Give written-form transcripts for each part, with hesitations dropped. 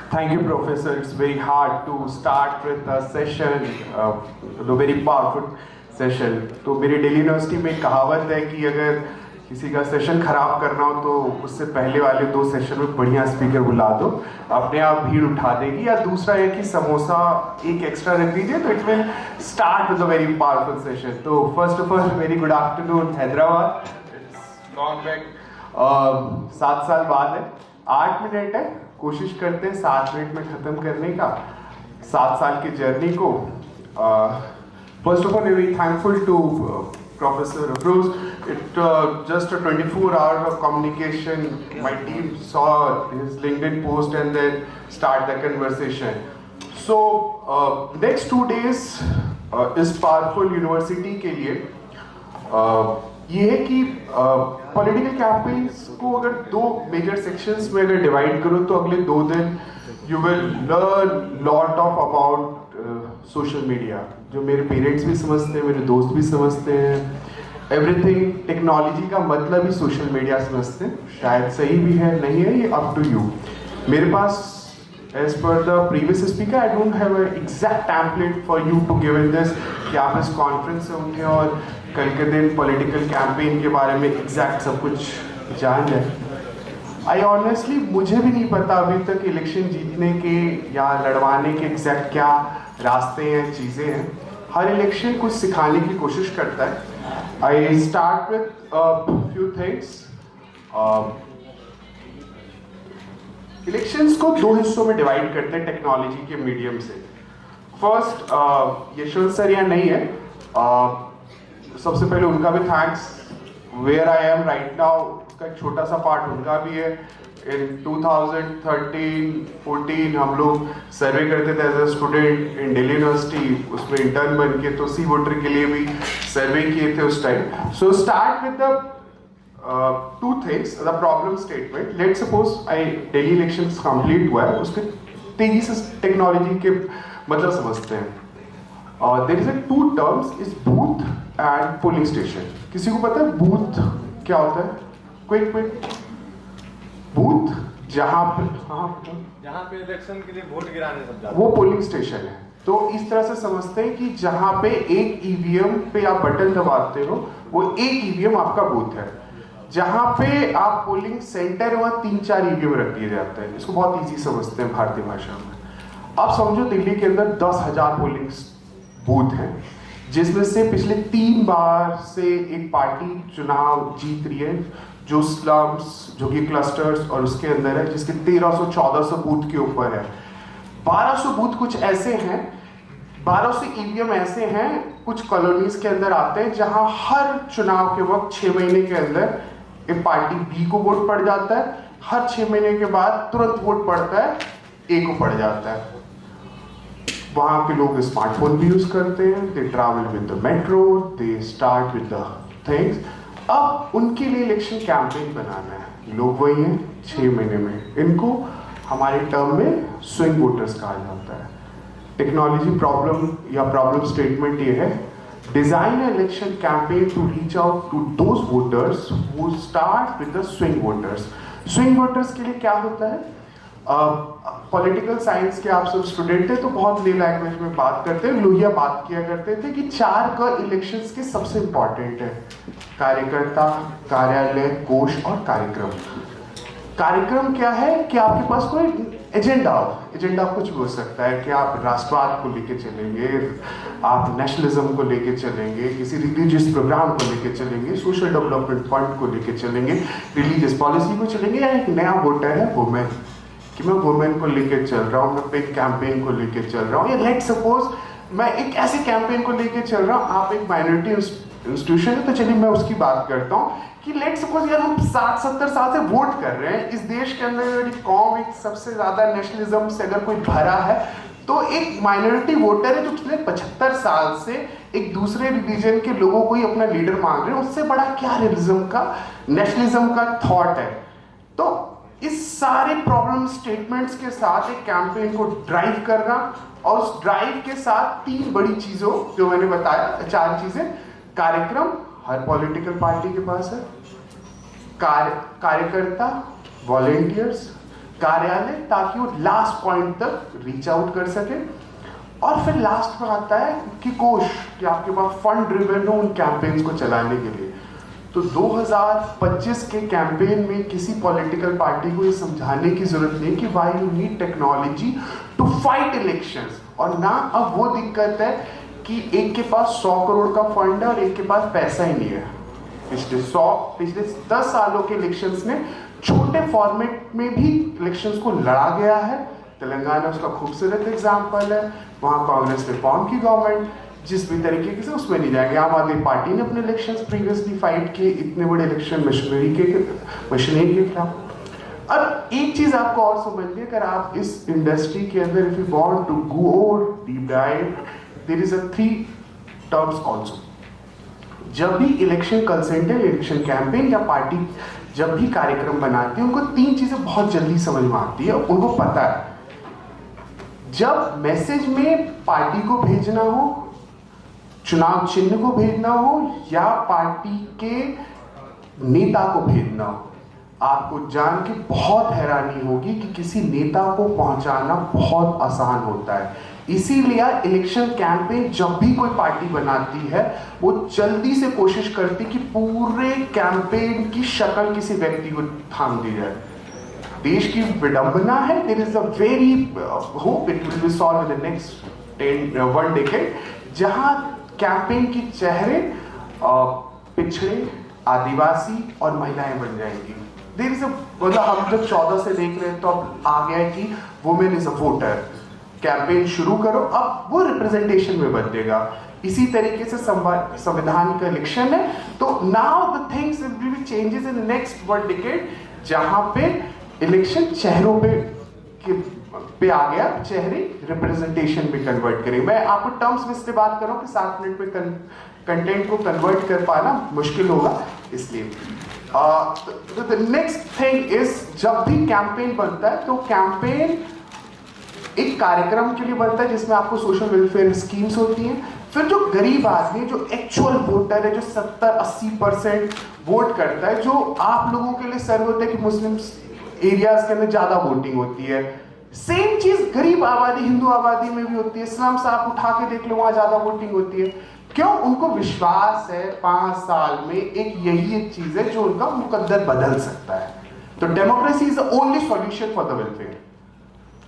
Thank you, Professor. It's very hard to start with a session, a very powerful session. तो मेरी Delhi university में एक कहावत है कि अगर किसी का सेशन खराब करना हो तो उससे पहले वाले 2 सेशन में बढ़िया स्पीकर बुला दो, अपने आप भीड़ उठा देगी। या दूसरा है कि समोसा एक एक्स्ट्रा रख दीजिए तो it will start with a very powerful session. तो first of all very good afternoon Hyderabad. It's gone back 7 साल बाद है, 8 मिनट है, कोशिश करते हैं 7 मिनट में ख़त्म करने का 7 साल की जर्नी को। First of all very thankful to Professor Afroz. It just a 24 hours of communication. My team saw his LinkedIn post and then start the conversation. So next 2 days is powerful university के लिए ये है कि political campaigns को अगर 2 major sections में अगर divide करो तो अगले 2 दिन you will learn lot of about social media, जो मेरे पेरेंट्स भी समझते हैं, मेरे दोस्त भी समझते हैं। एवरीथिंग टेक्नोलॉजी का मतलब ही सोशल मीडिया समझते हैं। शायद सही भी है, नहीं है, ये अप टू यू। मेरे पास as per the previous speaker I don't have a exact template for you to give in this कि आप इस कॉन्फ्रेंस से उठे और कल के दिन पॉलिटिकल कैंपेन के बारे में एग्जैक्ट सब कुछ जान जाए। आई ऑनेस्टली मुझे भी नहीं पता अभी तक इलेक्शन जीतने के या लड़वाने के एग्जैक्ट क्या रास्ते हैं, चीज़ें हैं। हर इलेक्शन कुछ सिखाने की कोशिश करता है। I start with few things. Elections को 2 हिस्सों में डिवाइड करते हैं टेक्नोलॉजी के मीडियम से। फर्स्ट यशवंत सर यहाँ नहीं है, सबसे पहले उनका भी thanks. Where I am right now उसका एक छोटा सा पार्ट उनका भी है। इन 2013-14 हम लोग सर्वे करते थे as a student in Delhi university, उसमें इंटर्न बन के, तो सी वोटर के लिए भी सर्वे किए थे उस time. So start with the 2 things, the problem statement. Let suppose I Delhi elections complete हुआ है, उसके तेजी से टेक्नोलॉजी के मतलब समझते हैं। There is 2 terms is booth and polling station. किसी को पता है बूथ क्या होता है? क्विक बूथ जहाँ पे इलेक्शन के लिए वोट गिराने सब जाते हैं, वो पोलिंग स्टेशन है। तो इस तरह से समझते हैं कि जहाँ पे एक ईवीएम पे आप बटन दबाते हो वो एक ईवीएम आपका बूथ है। जहाँ पे आप पोलिंग सेंटर है वहाँ 3-4 ईवीएम रख दिए जाते हैं। इसको बहुत इजी समझते हैं भारतीय भाषा में। आप समझो दिल्ली के अंदर 10,000 पोलिंग बूथ हैं, जिसमें से पिछले 3 बार से एक पार्टी चुनाव जीत रही है, जो स्लम्स, जो कि क्लस्टर्स और उसके अंदर है, जिसके 1300-1400 बूथ के ऊपर है। 1200 बूथ कुछ ऐसे हैं, 1200 ईवीएम ऐसे हैं कुछ कॉलोनीज के अंदर आते हैं, जहां हर चुनाव के वक्त 6 महीने के अंदर एक पार्टी बी को वोट पड़ जाता है, हर 6 महीने के बाद तुरंत वोट पड़ता है ए को पड़ जाता है। वहां के लोग स्मार्टफोन भी यूज करते हैं, दे travel with the metro, they start with the things. अब उनके लिए इलेक्शन कैंपेन बनाना है, लोग वही हैं 6 महीने में। इनको हमारे टर्म में स्विंग वोटर्स कहा जाता है। टेक्नोलॉजी प्रॉब्लम या प्रॉब्लम स्टेटमेंट ये है, design election campaign to reach out to those voters who start with the swing voters. Swing voters के लिए क्या होता है? पॉलिटिकल साइंस के आप सब स्टूडेंट हैं तो बहुत ले लैंग्वेज में बात करते हैं। लोहिया बात किया करते थे कि 4 का इलेक्शंस के सबसे इंपॉर्टेंट है, कार्यकर्ता, कार्यालय, कोष और कार्यक्रम। कार्यक्रम क्या है कि आपके पास कोई एजेंडा हो। एजेंडा कुछ भी हो सकता है कि आप राष्ट्रवाद को लेके चलेंगे, आप नेशनलिज्म को लेके चलेंगे, किसी रिलीजियस प्रोग्राम को लेके चलेंगे, सोशल डेवलपमेंट फंड को लेके चलेंगे, रिलीजियस पॉलिसी को चलेंगे, या एक नया वोटर है वुमेन, कि मैं वुमेन को लेके चल रहा हूँ, मैं पिंक कैंपेन को लेके चल रहा हूँ, या लेट सपोज मैं एक ऐसे कैंपेन को लेके चल रहा हूँ। आप एक माइनॉरिटी इंस्टीट्यूशन है तो चलिए मैं उसकी बात करता हूँ कि लेट सपोज यार हम 60-70 साल से वोट कर रहे हैं, इस देश के अंदर कौम एक सबसे ज्यादा नेशनलिज्म से अगर कोई भरा है, तो एक माइनॉरिटी वोटर है जो पिछले 75 साल से एक दूसरे रिलीजन के लोगों को ही अपना लीडर मान रहे हैं। उससे बड़ा क्या रिलिज्म का, नेशनलिज्म का थॉट है? तो इस सारे प्रॉब्लम स्टेटमेंट्स के साथ एक कैंपेन को ड्राइव करना, और उस ड्राइव के साथ 3 बड़ी चीजों जो मैंने बताया, 4 चीजें। कार्यक्रम हर पॉलिटिकल पार्टी के पास है, कार्यकर्ता, वॉलेंटियर्स, कार्यालय, ताकि वो लास्ट पॉइंट तक रीच आउट कर सके। और फिर लास्ट में आता है कि कोष, कि आपके पास फंड ड्रिवन हो उन कैंपेन्स को चलाने के लिए। तो 2025 के कैंपेन में किसी पॉलिटिकल पार्टी को ये समझाने की जरूरत नहीं कि why you need technology to fight elections. और ना अब वो दिक्कत है कि एक के पास 100 करोड़ का फंड है और एक के पास पैसा ही नहीं है। पिछले 10 सालों के इलेक्शंस में छोटे फॉर्मेट में भी इलेक्शंस को लड़ा गया है। तेलंगाना उसका खूबसूरत एग्जाम्पल है। वहाँ कांग्रेस ने फॉर्म की गवर्नमेंट, जिस भी तरीके से उसमें नहीं जाएंगे। आम आदमी पार्टी ने अपने इलेक्शंस प्रीवियसली फाइट किए, इतने बड़े इलेक्शन मशीनरी के खिलाफ। अब एक चीज आपको और समझिए, अगर आप इस इंडस्ट्री के अंदर if you want to go deep dive, there is a 3 terms also. जब भी इलेक्शन कंसल्टेंट, इलेक्शन कैंपेन या पार्टी जब भी कार्यक्रम बनाती है, उनको 3 चीजें बहुत जल्दी समझ में आती है। उनको पता है जब मैसेज में पार्टी को भेजना हो, चुनाव चिन्ह को भेजना हो या पार्टी के नेता को भेजना हो, आपको जान के बहुत हैरानी होगी कि किसी नेता को पहुंचाना बहुत आसान होता है। इसीलिए इलेक्शन कैंपेन जब भी कोई पार्टी बनाती है, वो जल्दी से कोशिश करती कि पूरे कैंपेन की शक्ल किसी व्यक्ति को थाम दी जाए। देश की विडंबना है, there is a very hope it will be solve in the next 1 decade, जहां कैंपेन की चेहरे पिछड़े, आदिवासी और महिलाएं बन जाएंगी। देयर इज अ, मतलब हम जब 14 से देख रहे हैं तो अब आ गया है कि women is a voter. Campaign शुरू करो, अब वो रिप्रेजेंटेशन में बदलेगा। इसी तरीके से संविधान का इलेक्शन है, तो now the things will be changes in the next 1 decade, जहां पे इलेक्शन चेहरों पे आ गया, चेहरे रिप्रेजेंटेशन में कन्वर्ट करें। मैं आपको टर्म्स में इसलिए बात कर रहा हूं कि 7 मिनट में कंटेंट को कन्वर्ट कर पाना मुश्किल होगा, इसलिए द नेक्स्ट थिंग इज, जब भी कैंपेन बनता है तो कैंपेन एक कार्यक्रम के लिए बनता है जिसमें आपको सोशल वेलफेयर स्कीम्स होती हैं। फिर जो गरीब आदमी, जो एक्चुअल वोटर है, जो 70-80% वोट करता है, जो आप लोगों के लिए सर्व होता है कि मुस्लिम एरियाज के अंदर ज्यादा वोटिंग होती है, सेम चीज गरीब आबादी, हिंदू आबादी में भी होती है। इस्लाम से आप उठा के देख लो, वहां ज्यादा वोटिंग होती है। क्यों? उनको विश्वास है 5 साल में यही एक चीज है जो उनका मुकद्दर बदल सकता है। तो democracy is the only solution for the welfare.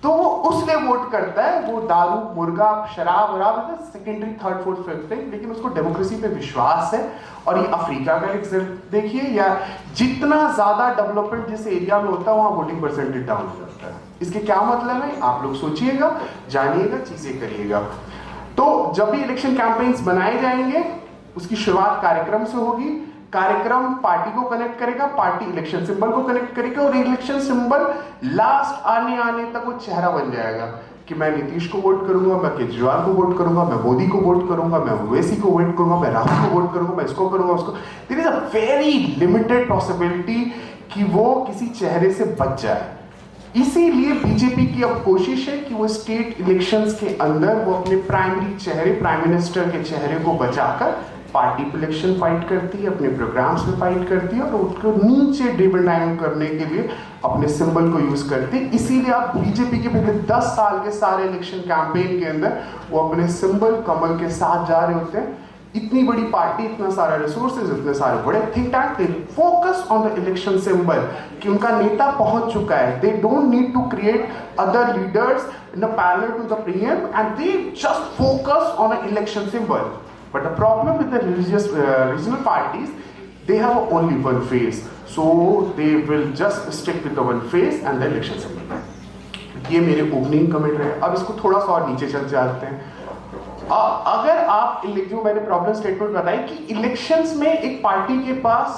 तो वो उसलिए वोट करता है, वो दारू, मुर्गा, शराब वराब secondary, third, fourth, fifth thing, लेकिन उसको डेमोक्रेसी पे विश्वास है। और ये अफ्रीका का एक देखिए, या जितना ज्यादा डेवलपमेंट जिस एरिया में होता है वहां वोटिंग परसेंटेज डाउन हो जाता है। इसके क्या मतलब है, आप लोग सोचिएगा, जानिएगा, चीजें करिएगा। तो जब भी इलेक्शन कैंपेन्स बनाए जाएंगे, उसकी शुरुआत कार्यक्रम से होगी। कार्यक्रम पार्टी को कनेक्ट करेगा, पार्टी इलेक्शन सिंबल को कनेक्ट करेगा, और इलेक्शन सिंबल लास्ट आने तक वो चेहरा बन जाएगा कि मैं नीतीश को वोट करूंगा, मैं केजरीवाल को वोट करूंगा, मैं मोदी को वोट करूंगा, मैं ओवैसी को वोट करूंगा, मैं राहुल को वोट करूंगा, मैं इसको करूंगा, उसको। There is a very limited possibility कि वो किसी चेहरे से बच जाए। इसीलिए बीजेपी की अब कोशिश है कि वो स्टेट इलेक्शंस के अंदर वो अपने प्राइमरी चेहरे, प्राइम मिनिस्टर के चेहरे को बचाकर पार्टी इलेक्शन फाइट करती है, अपने प्रोग्राम्स में फाइट करती है, और उसको नीचे ड्रिबल डाउन करने के लिए अपने सिंबल को यूज करती है। इसीलिए आप बीजेपी के पिछले 10 साल के सारे इलेक्शन कैंपेन के अंदर वो अपने सिंबल कमल के साथ जा रहे होते हैं। इतनी बड़ी पार्टी, इतना सारा रिसोर्सेज, इतने सारे बड़े think tank, focus on the election symbol, कि उनका नेता पहुंच चुका है। They don't need to create other leaders in a parallel to the PM, and they just focus on a election symbol. But the problem with the regional parties, they have only one face, so they will just stick with the one face and the election symbol. ये मेरे opening comment है। अब इसको थोड़ा सा और नीचे चल जाते हैं। अगर आप जो मैंने प्रॉब्लम स्टेटमेंट बताई कि इलेक्शंस में एक पार्टी के पास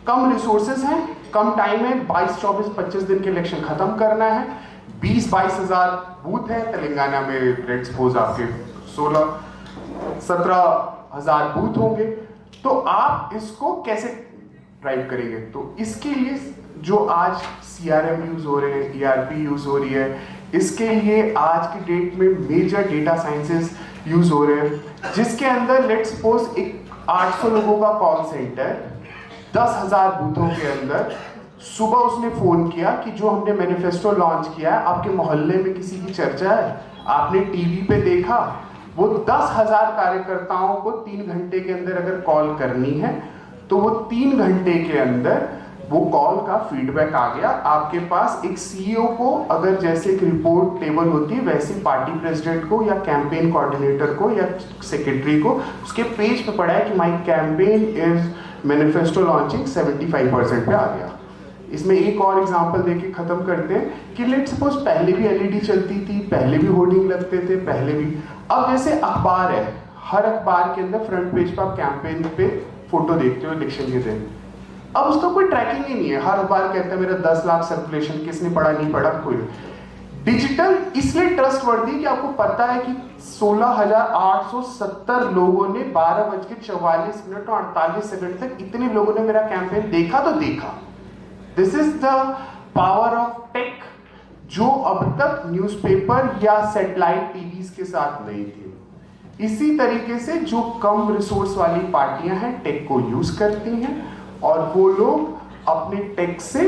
कम रिसोर्सेज हैं, कम टाइम है, 22, 24, 25 दिन के इलेक्शन खत्म करना है, 20-22 हजार बूथ है तेलंगाना में, लेट्स सपोज आपके 16-17 बूथ होंगे, तो आप इसको कैसे ड्राइव करेंगे? तो इसके लिए जो आज CRM यूज हो रहे हैं, ERP यूज हो रही है, इसके लिए आज की डेट में मेजर डेटा साइंसेस यूज हो रहे हैं, जिसके अंदर लेट्स सपोज एक 800 लोगों का कॉल सेंटर 10,000 बूथों के अंदर सुबह उसने फोन किया कि जो हमने मैनिफेस्टो लॉन्च किया है, आपके मोहल्ले में किसी की चर्चा है, आपने टीवी पे देखा। वो 10,000 कार्यकर्ताओं को 3 घंटे के अंदर अगर कॉल करनी है तो वो 3 घंटे के अंदर वो कॉल का फीडबैक आ गया आपके पास। एक सीईओ को अगर जैसे एक रिपोर्ट टेबल होती है वैसे पार्टी प्रेसिडेंट को या कैंपेन कोऑर्डिनेटर को या सेक्रेटरी को उसके पेज पे पड़ा है कि my campaign is manifesto launching 75% पे आ गया। इसमें एक और एग्जांपल देके खत्म करते हैं कि लेट सपोज पहले भी एलईडी चलती थी, पहले भी होर्डिंग लगते थे, पहले भी। अब जैसे अखबार है, हर अखबार के अंदर फ्रंट पेज पर आप कैंपेन पे फोटो देखते हो इलेक्शन के दिन। अब उसका कोई ट्रैकिंग ही नहीं है। हर अखबार कहता है मेरा 10 लाख सर्कुलेशन, किसने पढ़ा नहीं पढ़ा कोई। डिजिटल इसलिए ट्रस्ट वर्दी कि आपको पता है कि 16,870 लोगों ने 12:44 और 48 सेकंड तक इतने लोगों ने मेरा कैंपेन देखा तो देखा। This is the power of tech जो अब तक न्यूज़पेपर या सैटेलाइट टीवीज के साथ नहीं थी। इसी तरीके से जो कम रिसोर्स वाली पार्टियां हैं टेक को यूज करती हैं और वो लोग अपने टेक से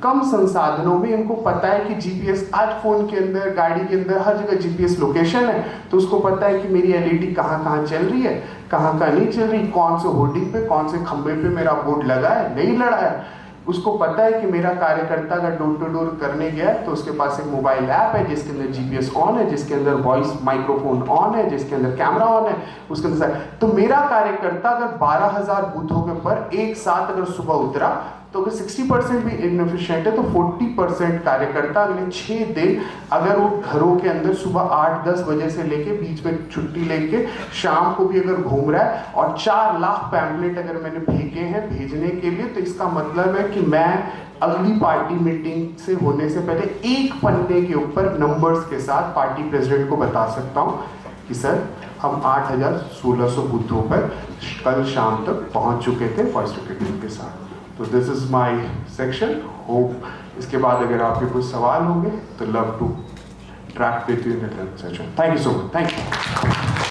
कम संसाधनों में, इनको पता है कि जीपीएस, आज फोन के अंदर, गाड़ी के अंदर हर जगह जीपीएस लोकेशन है, तो उसको पता है कि मेरी एलईडी कहाँ कहाँ चल रही है, कहाँ कहाँ नहीं चल रही, कौन से होर्डिंग पे, कौन से खंबे पे मेरा बोर्ड लगा है, नहीं लड़ा है। उसको पता है कि मेरा कार्यकर्ता अगर डोर टू डोर करने गया है तो उसके पास एक मोबाइल ऐप है जिसके अंदर जीपीएस ऑन है, जिसके अंदर वॉइस माइक्रोफोन ऑन है, जिसके अंदर कैमरा ऑन है, उसके अंदर। तो मेरा कार्यकर्ता अगर 12,000 बूथों के ऊपर एक साथ अगर सुबह उतरा तो अगर 60% भी इनएफिशिएंट है तो 40% कार्यकर्ता अगले 6 दिन अगर वो घरों के अंदर सुबह 8-10 बजे से लेके बीच में छुट्टी लेके शाम को भी अगर घूम रहा है और 4 लाख पैम्पलेट अगर मैंने फेंके हैं भेजने के लिए, तो इसका मतलब है कि मैं अगली पार्टी मीटिंग से होने से पहले एक पन्ने के ऊपर नंबर्स के साथ पार्टी प्रेसिडेंट को बता सकता हूँ कि सर हम 8,1600 बूथों पर कल शाम तक पहुंच चुके थे वॉइस रिकॉर्डिंग के साथ। तो this is my section. Hope इसके बाद अगर आपके कुछ सवाल होंगे तो love to track with you in the session. Thank you so much. Thank you.